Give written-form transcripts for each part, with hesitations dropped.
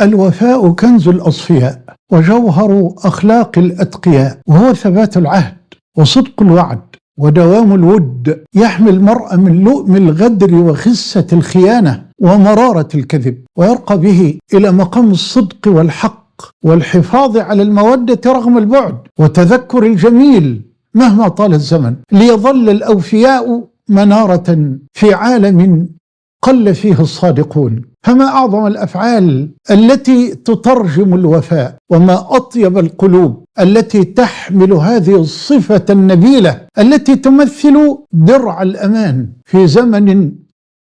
الوفاء كنز الأصفياء وجوهر أخلاق الأتقياء، وهو ثبات العهد وصدق الوعد ودوام الود. يحمي المرء من لؤم الغدر وخسة الخيانة ومرارة الكذب، ويرقى به إلى مقام الصدق والحق والحفاظ على المودة رغم البعد وتذكر الجميل مهما طال الزمن، ليظل الأوفياء منارة في عالم قل فيه الصادقون. فما أعظم الأفعال التي تترجم الوفاء، وما أطيب القلوب التي تحمل هذه الصفة النبيلة التي تمثل درع الأمان في زمن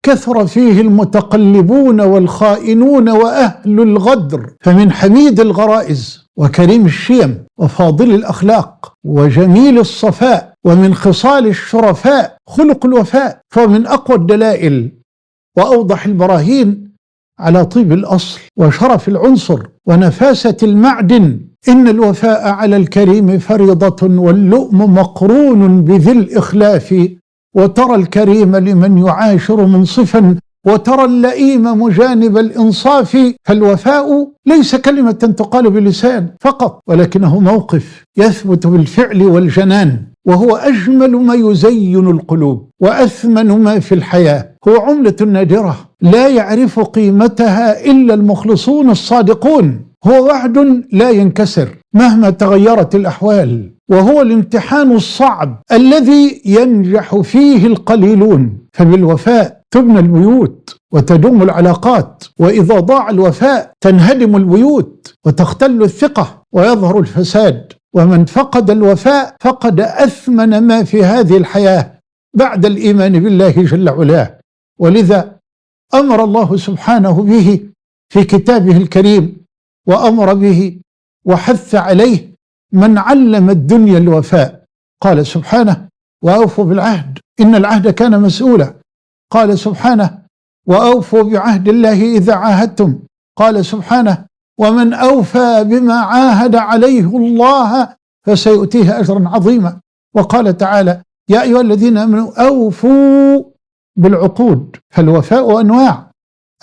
كثر فيه المتقلبون والخائنون وأهل الغدر. فمن حميد الغرائز وكريم الشيم وفاضل الأخلاق وجميل الصفاء ومن خصال الشرفاء خلق الوفاء، فمن أقوى الدلائل وأوضح البراهين على طيب الأصل وشرف العنصر ونفاسة المعدن. إن الوفاء على الكريم فريضة، واللؤم مقرون بذي الإخلاف، وترى الكريم لمن يعاشر منصفا، وترى اللئيم مجانب الإنصاف. فالوفاء ليس كلمة تقال بلسان فقط، ولكنه موقف يثبت بالفعل والجنان، وهو أجمل ما يزين القلوب وأثمن ما في الحياة. هو عملة نادرة لا يعرف قيمتها إلا المخلصون الصادقون. هو وعد لا ينكسر مهما تغيرت الأحوال، وهو الامتحان الصعب الذي ينجح فيه القليلون. فبالوفاء تبنى البيوت وتدوم العلاقات، وإذا ضاع الوفاء تنهدم البيوت وتختل الثقة ويظهر الفساد. ومن فقد الوفاء فقد أثمن ما في هذه الحياة بعد الإيمان بالله جل علاه. ولذا أمر الله سبحانه به في كتابه الكريم، وأمر به وحث عليه من علم الدنيا الوفاء. قال سبحانه: وأوفوا بالعهد إن العهد كان مسؤولا. قال سبحانه: وأوفوا بعهد الله إذا عاهدتم. قال سبحانه: ومن أوفى بما عاهد عليه الله فسيؤتيه أجرا عظيما. وقال تعالى: يا أيها الذين آمنوا أوفوا بالعقود. فالوفاء أنواع،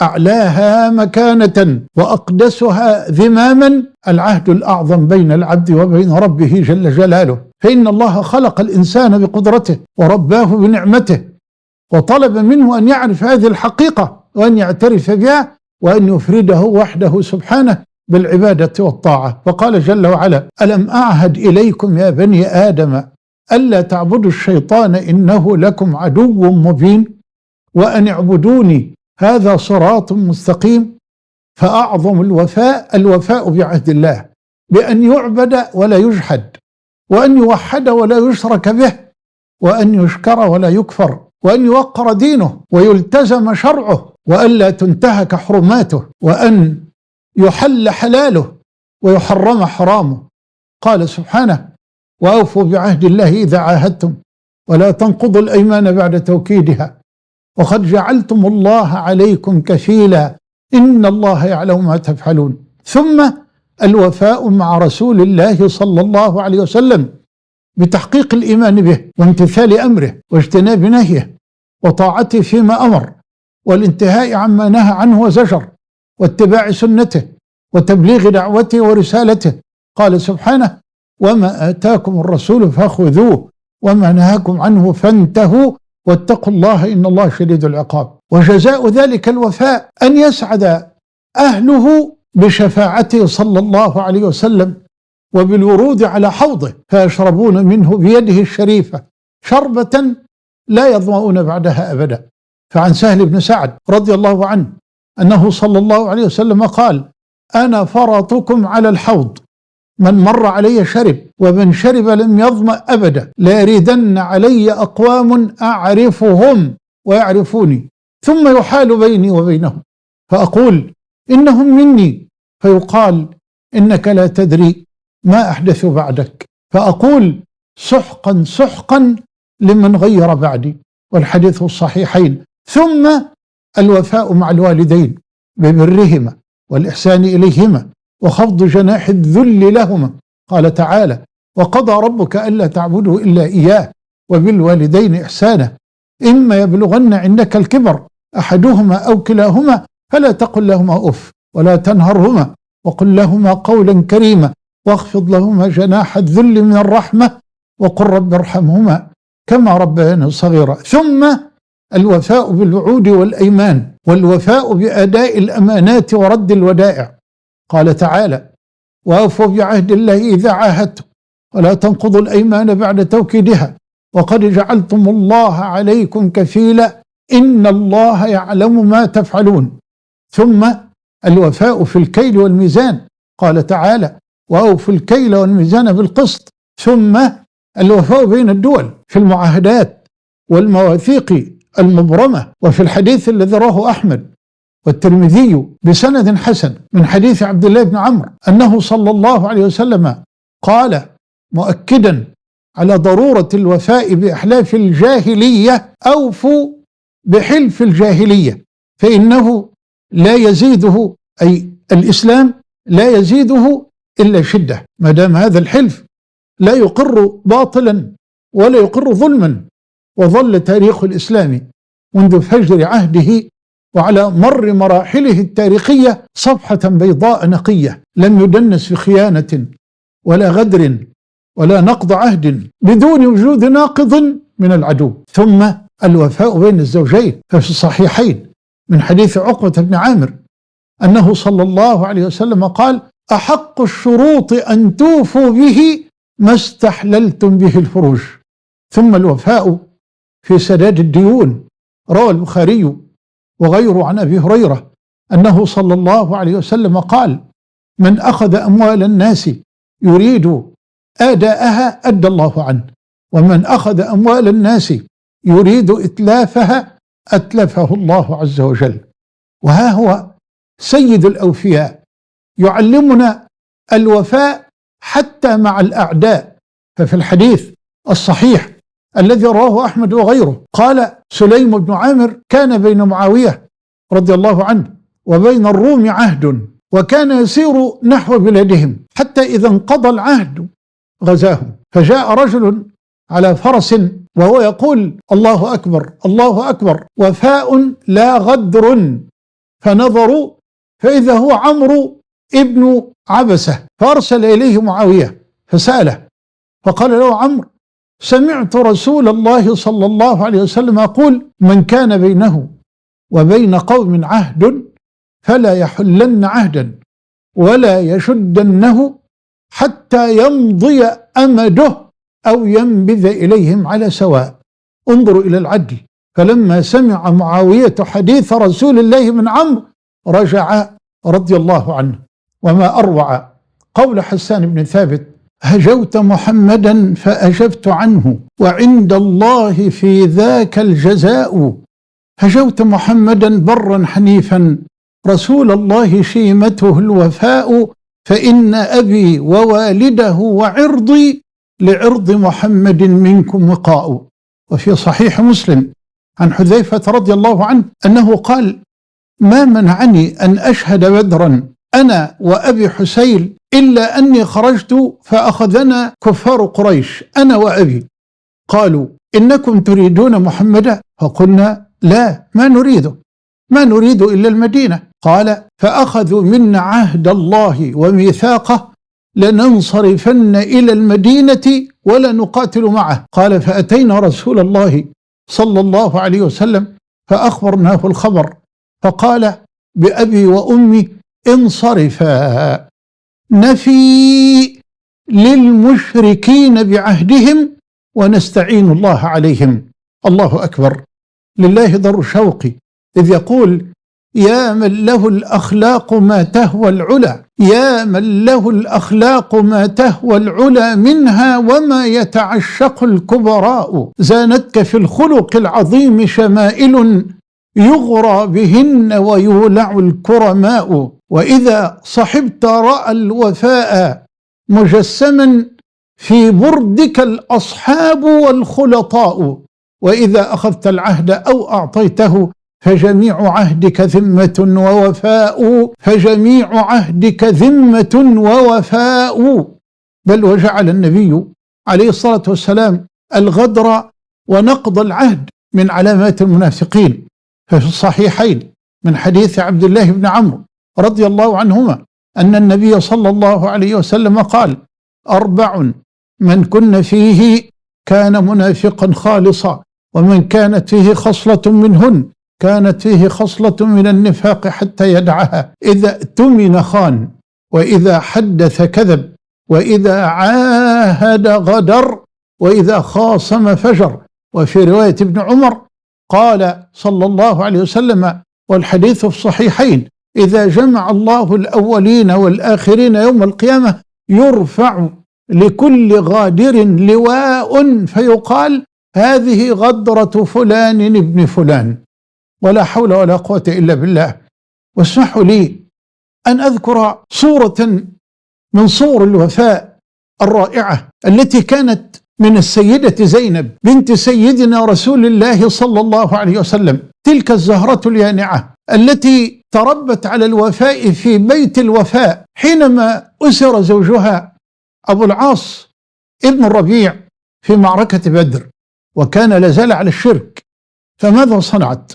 أعلاها مكانة وأقدسها ذماما العهد الأعظم بين العبد وبين ربه جل جلاله. فإن الله خلق الإنسان بقدرته ورباه بنعمته، وطلب منه أن يعرف هذه الحقيقة وأن يعترف بها وأن يفرده وحده سبحانه بالعبادة والطاعة. فقال جل وعلا: ألم أعهد إليكم يا بني آدم ألا تعبدوا الشيطان إنه لكم عدو مبين وأن اعبدوني هذا صراط مستقيم. فأعظم الوفاء بعهد الله، بأن يعبد ولا يجحد، وأن يوحد ولا يشرك به، وأن يشكر ولا يكفر، وأن يوقر دينه ويلتزم شرعه، وألا تنتهك حرماته، وأن يحل حلاله ويحرم حرامه. قال سبحانه: وأوفوا بعهد الله إذا عاهدتم ولا تنقضوا الأيمان بعد توكيدها وقد جعلتم الله عليكم كفيلا إن الله يعلم ما تفعلون. ثم الوفاء مع رسول الله صلى الله عليه وسلم بتحقيق الإيمان به وامتثال أمره واجتناب نهيه وطاعته فيما أمر، والانتهاء عما نهى عنه وزجر، واتباع سنته وتبليغ دعوته ورسالته. قال سبحانه: وما آتاكم الرسول فخذوه وما نهاكم عنه فانتهوا واتقوا الله إن الله شديد العقاب. وجزاء ذلك الوفاء أن يسعد أهله بشفاعته صلى الله عليه وسلم وبالورود على حوضه فيشربون منه بيده الشريفة شربة لا يظمؤون بعدها أبدا. فعن سهل بن سعد رضي الله عنه أنه صلى الله عليه وسلم قال: أنا فرطكم على الحوض، من مر علي شرب ومن شرب لم يظمأ أبدا، لا يريدن علي أقوام أعرفهم ويعرفوني ثم يحال بيني وبينهم فأقول إنهم مني، فيقال إنك لا تدري ما أحدث بعدك، فأقول سحقا سحقا لمن غير بعدي. والحديث الصحيحين. ثم الوفاء مع الوالدين ببرهما والإحسان إليهما وخفض جناح الذل لهما. قال تعالى: وقضى ربك ألا تعبدوا إلا إياه وبالوالدين إحسانا إما يبلغن عندك الكبر أحدهما أو كلاهما فلا تقل لهما أف ولا تنهرهما وقل لهما قولا كريما واخفض لهما جناح الذل من الرحمة وقل رب ارحمهما كما ربياني صغيرا. ثم الوفاء بالوعود والأيمان والوفاء بأداء الأمانات ورد الودائع. قال تعالى: وأوفوا بعهد الله إذا عاهدتم ولا تنقضوا الأيمان بعد توكيدها وقد جعلتم الله عليكم كفيلا إن الله يعلم ما تفعلون. ثم الوفاء في الكيل والميزان. قال تعالى: وأوفوا الكيل والميزان بالقسط. ثم الوفاء بين الدول في المعاهدات والمواثيق المبرمة. وفي الحديث الذي رواه أحمد والترمذي بسند حسن من حديث عبد الله بن عمرو أنه صلى الله عليه وسلم قال مؤكدا على ضرورة الوفاء بأحلاف الجاهلية: أوفوا بحلف الجاهلية فإنه لا يزيده، أي الإسلام لا يزيده إلا شدة، ما دام هذا الحلف لا يقر باطلا ولا يقر ظلما. وظل تاريخ الإسلام منذ فجر عهده وعلى مر مراحله التاريخية صفحة بيضاء نقية لم يدنس في خيانة ولا غدر ولا نقض عهد بدون وجود ناقض من العدو. ثم الوفاء بين الزوجين، ففي الصحيحين من حديث عقبة بن عامر أنه صلى الله عليه وسلم قال: أحق الشروط أن توفوا به ما استحللتم به الفروج. ثم الوفاء في سداد الديون. روى البخاري وغيره عن أبي هريرة أنه صلى الله عليه وسلم قال: من أخذ أموال الناس يريد آداءها أدى الله عنه، ومن أخذ أموال الناس يريد إتلافها أتلفه الله عز وجل. وها هو سيد الأوفياء يعلمنا الوفاء حتى مع الأعداء. ففي الحديث الصحيح الذي رواه أحمد وغيره قال سليم بن عامر: كان بين معاوية رضي الله عنه وبين الروم عهد، وكان يسير نحو بلادهم حتى إذا انقضى العهد غزاهم، فجاء رجل على فرس وهو يقول: الله أكبر الله أكبر، وفاء لا غدر. فنظروا فإذا هو عمرو ابن عبسة، فأرسل إليه معاوية فسأله فقال له عمرو: سمعت رسول الله صلى الله عليه وسلم يقول: من كان بينه وبين قوم عهد فلا يحلن عهدا ولا يشدنه حتى يمضي أمده أو ينبذ إليهم على سواء. انظروا إلى العدل. فلما سمع معاوية حديث رسول الله من عمرو رجع رضي الله عنه. وما أروع قول حسان بن ثابت: هجوت محمدا فأجبت عنه وعند الله في ذاك الجزاء. هجوت محمدا برا حنيفا رسول الله شيمته الوفاء، فإن أبي ووالده وعرضي لعرض محمد منكم وقاء. وفي صحيح مسلم عن حذيفة رضي الله عنه أنه قال: ما منعني أن أشهد بدرا أنا وأبي حسين إلا أني خرجت فأخذنا كفار قريش أنا وأبي. قالوا: إنكم تريدون محمدا؟ فقلنا: لا، ما نريد إلا المدينة. قال: فأخذوا منا عهد الله وميثاقه لننصرفن إلى المدينة ولا نقاتل معه. قال: فأتينا رسول الله صلى الله عليه وسلم فأخبرناه الخبر، فقال: بأبي وأمي انصرفا، نفي للمشركين بعهدهم ونستعين الله عليهم. الله أكبر. لله در شوقي إذ يقول: يا من له الأخلاق ما تهوى العلا، يا من له الأخلاق ما تهوى العلا منها وما يتعشق الكبراء، زانتك في الخلق العظيم شمائل يغرى بهن ويولع الكرماء، وإذا صحبت رأى الوفاء مجسما في بردك الأصحاب والخلطاء، وإذا أخذت العهد أو أعطيته فجميع عهدك ذمة ووفاء، فجميع عهدك ذمة ووفاء. بل وجعل النبي عليه الصلاة والسلام الغدر ونقض العهد من علامات المنافقين. ففي الصحيحين من حديث عبد الله بن عمرو رضي الله عنهما أن النبي صلى الله عليه وسلم قال: 4 من كن فيه كان منافقا خالصا، ومن كانت فيه خصلة منهن كانت فيه خصلة من النفاق حتى يدعها: إذا اؤتمن خان، وإذا حدث كذب، وإذا عاهد غدر، وإذا خاصم فجر. وفي رواية ابن عمر قال صلى الله عليه وسلم، والحديث في الصحيحين: إذا جمع الله الأولين والآخرين يوم القيامة يرفع لكل غادر لواء فيقال: هذه غدرة فلان ابن فلان. ولا حول ولا قوة إلا بالله. واسمحوا لي أن أذكر صورة من صور الوفاء الرائعة التي كانت من السيدة زينب بنت سيدنا رسول الله صلى الله عليه وسلم، تلك الزهرة اليانعة التي تربت على الوفاء في بيت الوفاء. حينما أسر زوجها أبو العاص ابن الربيع في معركة بدر وكان لازال على الشرك، فماذا صنعت؟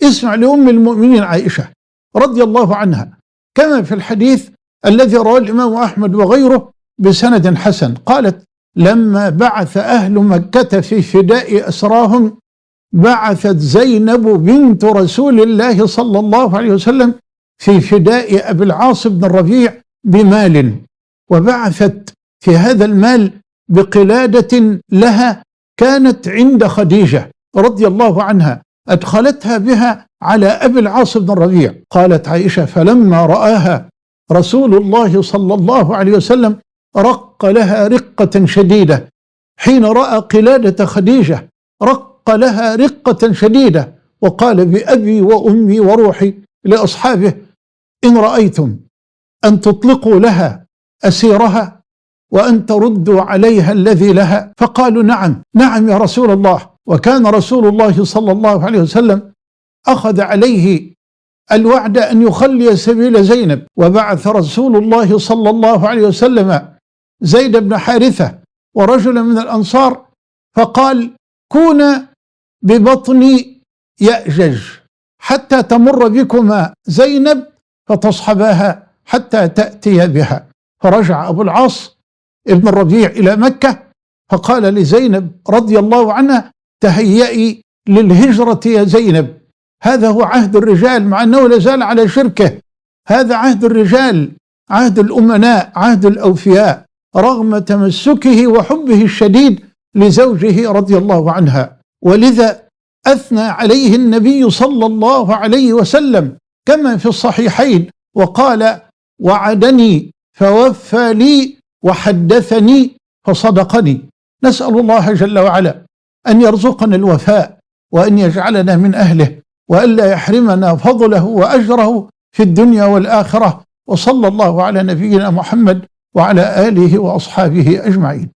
اسمع لأم المؤمنين عائشة رضي الله عنها، كما في الحديث الذي رواه الإمام أحمد وغيره بسند حسن، قالت: لما بعث أهل مكة في فداء أسراهم بعثت زينب بنت رسول الله صلى الله عليه وسلم في فداء أبي العاص بن الربيع بمال، وبعثت في هذا المال بقلادة لها كانت عند خديجة رضي الله عنها، أدخلتها بها على أبي العاص بن الربيع. قالت عائشة: فلما رآها رسول الله صلى الله عليه وسلم رق لها رقة شديدة. حين رأى قلادة خديجة رق لها رقة شديدة، وقال: بأبي وأمي وروحي لأصحابه: إن رأيتم أن تطلقوا لها أسيرها وأن تردوا عليها الذي لها. فقالوا: نعم نعم يا رسول الله. وكان رسول الله صلى الله عليه وسلم أخذ عليه الوعد أن يخلي سبيل زينب، وبعث رسول الله صلى الله عليه وسلم زيد بن حارثة ورجلا من الأنصار، فقال: كونا ببطن يأجج حتى تمر بكما زينب فتصحباها حتى تأتي بها. فرجع أبو العاص ابن الربيع إلى مكة فقال لزينب رضي الله عنها: تهيئي للهجرة يا زينب، هذا هو عهد الرجال، مع أنه لازال على شركه. هذا عهد الرجال، عهد الأمناء، عهد الأوفياء، رغم تمسكه وحبه الشديد لزوجه رضي الله عنها. ولذا أثنى عليه النبي صلى الله عليه وسلم كما في الصحيحين وقال: وعدني فوفى لي وحدثني فصدقني. نسأل الله جل وعلا أن يرزقنا الوفاء، وأن يجعلنا من أهله، وألا يحرمنا فضله وأجره في الدنيا والآخرة. وصلى الله على نبينا محمد وعلى آله وأصحابه أجمعين.